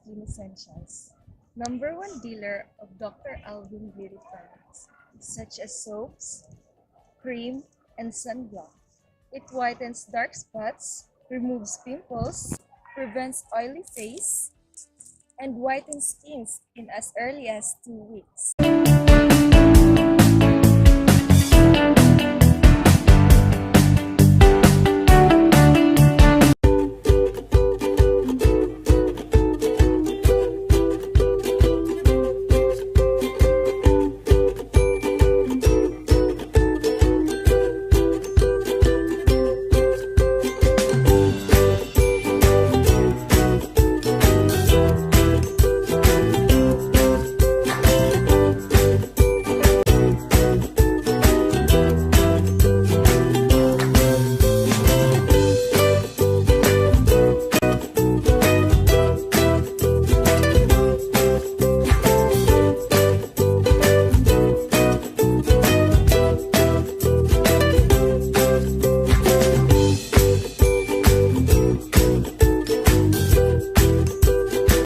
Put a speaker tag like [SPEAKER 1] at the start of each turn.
[SPEAKER 1] skin essentials. Number one dealer of Dr. Alvin beauty products, such as soaps, cream, and sunblock. It whitens dark spots, removes pimples, prevents oily face, and whitens skins in as early as 2 weeks.